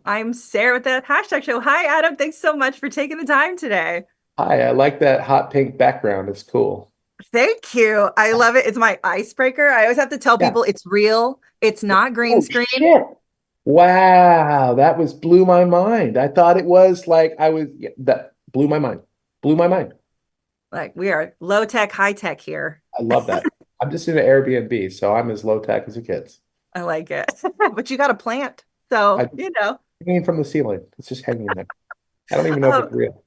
I'm Sarah with the hashtag show. Hi, Adam. Thanks so much for taking the time today. Hi, I like that hot pink background. It's cool. Thank you. I love it. It's my icebreaker. I always have to tell Yeah. people it's real. It's not green Oh screen. shit. Wow, that was blew my mind. I thought it was like I was yeah, that blew my mind. Blew my mind. Like we are low tech, high tech here. I love that. I'm just in an Airbnb, so I'm as low tech as it gets. I like it. But you got a plant. So, I hanging from the ceiling. It's just hanging there. I don't even know if Um, it's real.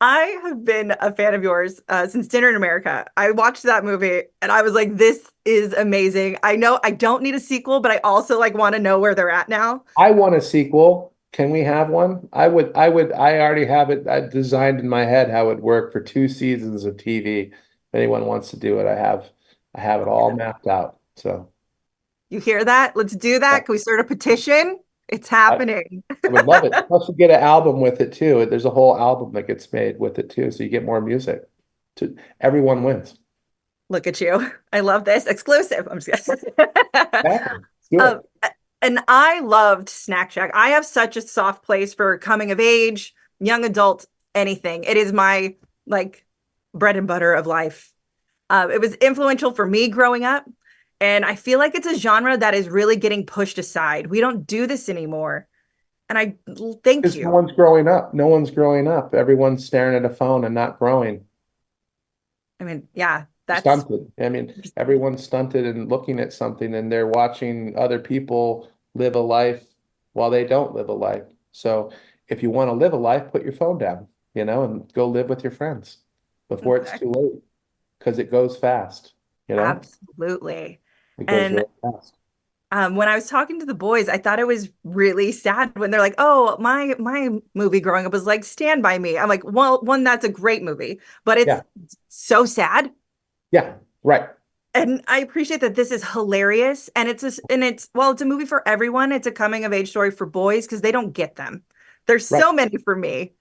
I have been a fan of yours since Dinner in America. I watched that movie and I was like, this is amazing. I know I don't need a sequel, but I also like want to know where they're at now. I want a sequel. Can we have one? I already have it designed in my head how it would work for 2 seasons of TV. If anyone wants to do it, I have it all mapped out. So You hear that? Let's do yeah, that. Can we start a petition? It's I, happening. I would love it. Plus, you get an album with it too. There's a whole album that gets made with it too, so you get more music. To everyone wins. Look at you. I love this. Exclusive. I'm just kidding. Exactly. Let's do um, it. and I loved Snack Shack. I have such a soft place for coming of age, young adult, anything. It is my like bread and butter of life. It was influential for me growing up. And I feel like it's a genre that is really getting pushed aside. We don't do this anymore. And I thank Because no you. one's growing up. No one's growing up. Everyone's staring at a phone and not growing. I mean, yeah, that's Stunted. I mean, everyone's stunted and looking at something and they're watching other people live a life while they don't live a life. So if you want to live a life, put your phone down, and go live with your friends before it's too exactly. late because it goes fast, you know? Absolutely. It goes And really fast. when I was talking to the boys, I thought it was really sad when they're like, "Oh, my movie growing up was like Stand by Me." I'm like, "Well, one, that's a great movie, but it's Yeah. so sad." Yeah. Right. And I appreciate that this is hilarious, and it's well, it's a movie for everyone. It's a coming of age story for boys because they don't get them. There's Right. so many for me.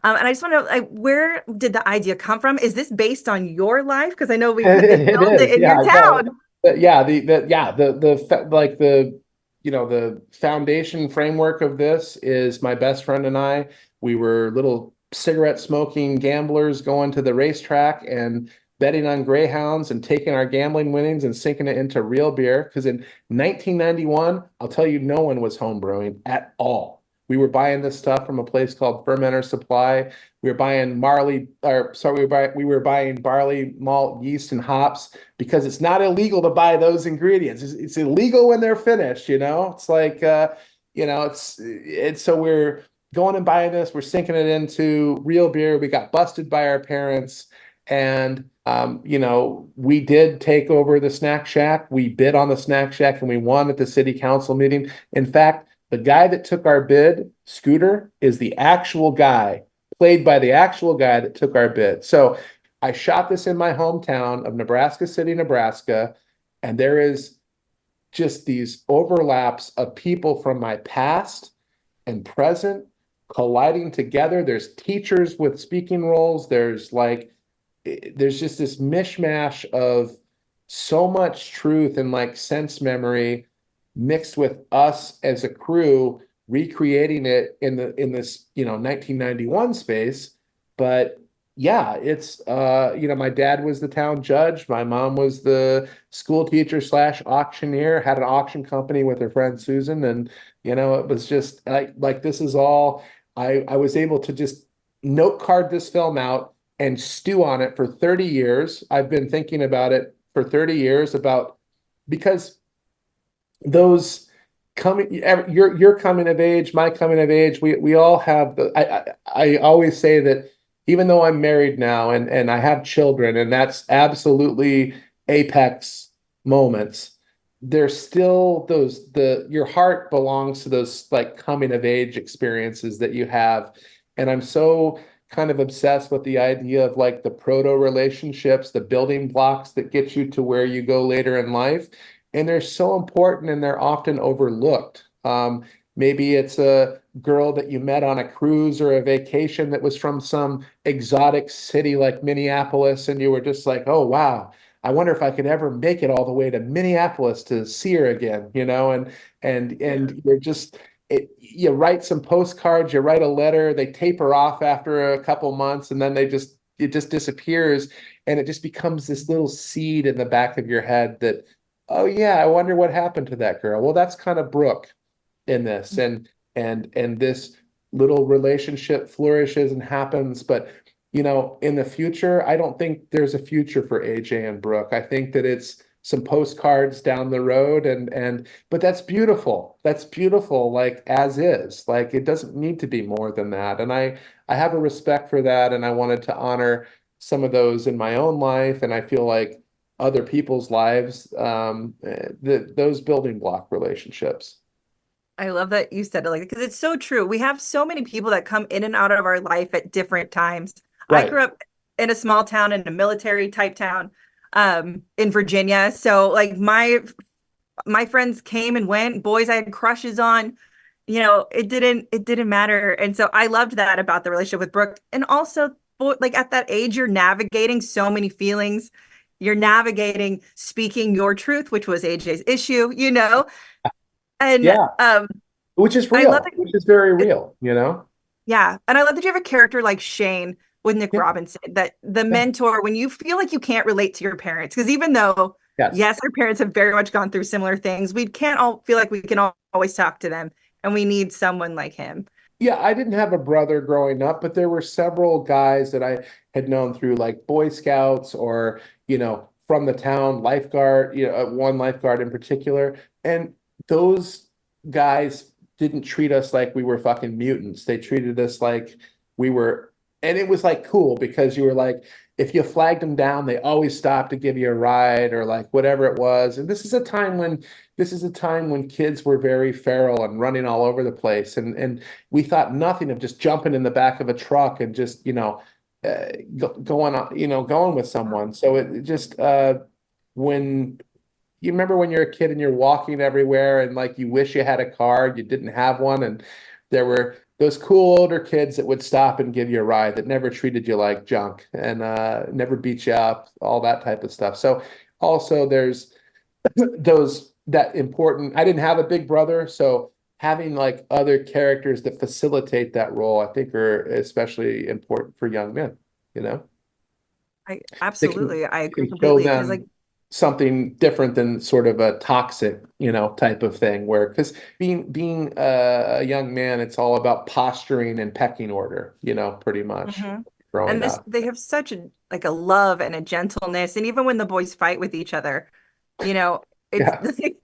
And I just want to know, like, where did the idea come from? Is this based on your life? Because I know they It filmed it is. in your Yeah. No. town. Yeah. Like the foundation framework of this is my best friend and I. We were little cigarette smoking gamblers going to the racetrack and betting on greyhounds and taking our gambling winnings and sinking it into real beer. Because in 1991, I'll tell you, no one was home brewing at all. We were buying this stuff from a place called Fermenter Supply. We were buying we were buying barley, malt, yeast, and hops because it's not illegal to buy those ingredients. It's illegal when they're finished, It's like it's so we're going and buying this, we're sinking it into real beer. We got busted by our parents, and we did take over the snack shack. We bid on the snack shack and we won at the city council meeting. In fact, the guy that took our bid, Scooter, is the actual guy, played by the actual guy that took our bid. So I shot this in my hometown of Nebraska City, Nebraska, and there is just these overlaps of people from my past and present colliding together. There's teachers with speaking roles. There's just this mishmash of so much truth and like sense memory mixed with us as a crew recreating it in this 1991 space. But yeah, it's my dad was the town judge, my mom was the school teacher slash auctioneer, had an auction company with her friend Susan, and it was just like this is all I was able to just note card this film out and stew on it for 30 years. I've been thinking about it for 30 years about because those coming your coming of age, my coming of age, we all have I always say that even though I'm married now and I have children, and that's absolutely apex moments, there's still the your heart belongs to those like coming of age experiences that you have. And I'm so kind of obsessed with the idea of like the proto relationships, the building blocks that get you to where you go later in life. And they're so important and they're often overlooked. Maybe it's a girl that you met on a cruise or a vacation that was from some exotic city like Minneapolis, and you were just like, oh, wow. I wonder if I could ever make it all the way to Minneapolis to see her again, And Yeah. you're just you write some postcards, you write a letter, they taper off after a couple months, and then it just disappears, and it just becomes this little seed in the back of your head that, oh yeah, I wonder what happened to that girl. Well, that's kind of Brooke in this, and this little relationship flourishes and happens, but in the future, I don't think there's a future for AJ and Brooke. I think that it's some postcards down the road, but that's beautiful. That's beautiful, like as is. Like it doesn't need to be more than that. And I have a respect for that, and I wanted to honor some of those in my own life, and I feel like other people's lives, those building block relationships. I love that you said it like because it's so true. We have so many people that come in and out of our life at different times. I Right. grew up in a small town, in a military type town, in Virginia. So like my friends came and went, boys I had crushes on, it didn't matter. And so I loved that about the relationship with Brooke. And also like at that age, you're navigating so many feelings. You're navigating speaking your truth, which was AJ's issue. And Yeah, which is I love real, which is very it. real. Yeah. And I love that you have a character like Shane with Nick Yeah, Robinson, that the yeah, mentor, when you feel like you can't relate to your parents, because even though, yes. yes, our parents have very much gone through similar things, we can't all feel like we can always talk to them. And we need someone like him. Yeah, I didn't have a brother growing up, but there were several guys that I had known through like Boy Scouts or, from the town lifeguard, one lifeguard in particular. And those guys didn't treat us like we were fucking mutants. They treated us like we were, and it was like cool because you were like, if you flagged them down, they always stopped to give you a ride or like whatever it was. And this is a time when kids were very feral and running all over the place. And we thought nothing of just jumping in the back of a truck and just, going on, going with someone. So it just, when you remember when you're a kid and you're walking everywhere and like you wish you had a car, you didn't have one, and there were those cool older kids that would stop and give you a ride that never treated you like junk and never beat you up, all that type of stuff. So also there's those that important. I didn't have a big brother, so having like other characters that facilitate that role, I think are especially important for young men, you know? I They can, absolutely, I they agree can show completely. Because like, them something different than sort of a toxic, type of thing where because being a young man, it's all about posturing and pecking order, pretty much mhm. growing And this, up. they have such a love and a gentleness. And even when the boys fight with each other, you know, it's Yeah.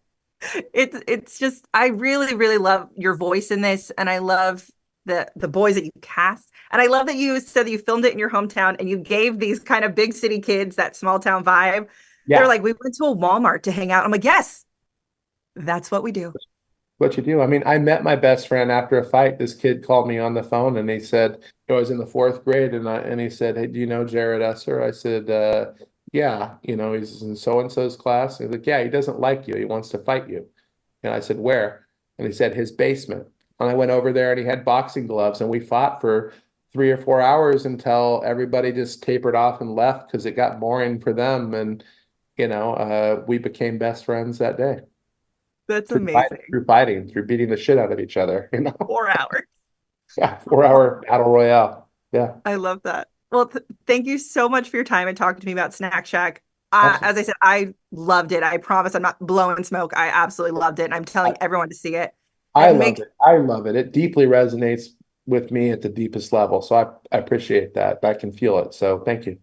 it's just I really, really love your voice in this. And I love the boys that you cast. And I love that you said that you filmed it in your hometown and you gave these kind of big city kids that small town vibe. They're Yeah. like, we went to a Walmart to hang out. I'm like, yes, that's what we do. What you do. I mean, I met my best friend after a fight. This kid called me on the phone and he said, I was in the fourth grade and he said, "Hey, do you know Jared Esser?" I said, yeah, he's in so and so's class. He's like, "Yeah, he doesn't like you. He wants to fight you." And I said, "Where?" And he said, "His basement." And I went over there and he had boxing gloves and we fought for 3 or 4 hours until everybody just tapered off and left because it got boring for them. And, we became best friends that day That's through fighting, amazing. through beating the shit out of each other, 4 hours. Yeah, 4 hour battle royale. Yeah, I love that. Well, thank you so much for your time and talking to me about Snack Shack. As absolutely. I said, I loved it. I promise I'm not blowing smoke. I absolutely loved it. And I'm I, telling everyone to see it I and love make, it. I love it. It deeply resonates with me at the deepest level. So I appreciate that. I can feel it. So thank you.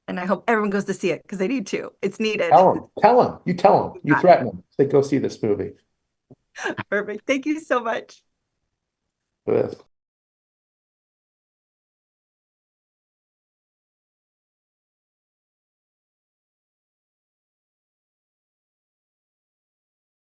and I hope everyone goes to see it because they need to. It's needed. Tell them, you Got threaten them. Say, go see this movie. it. Perfect. Thank you so much.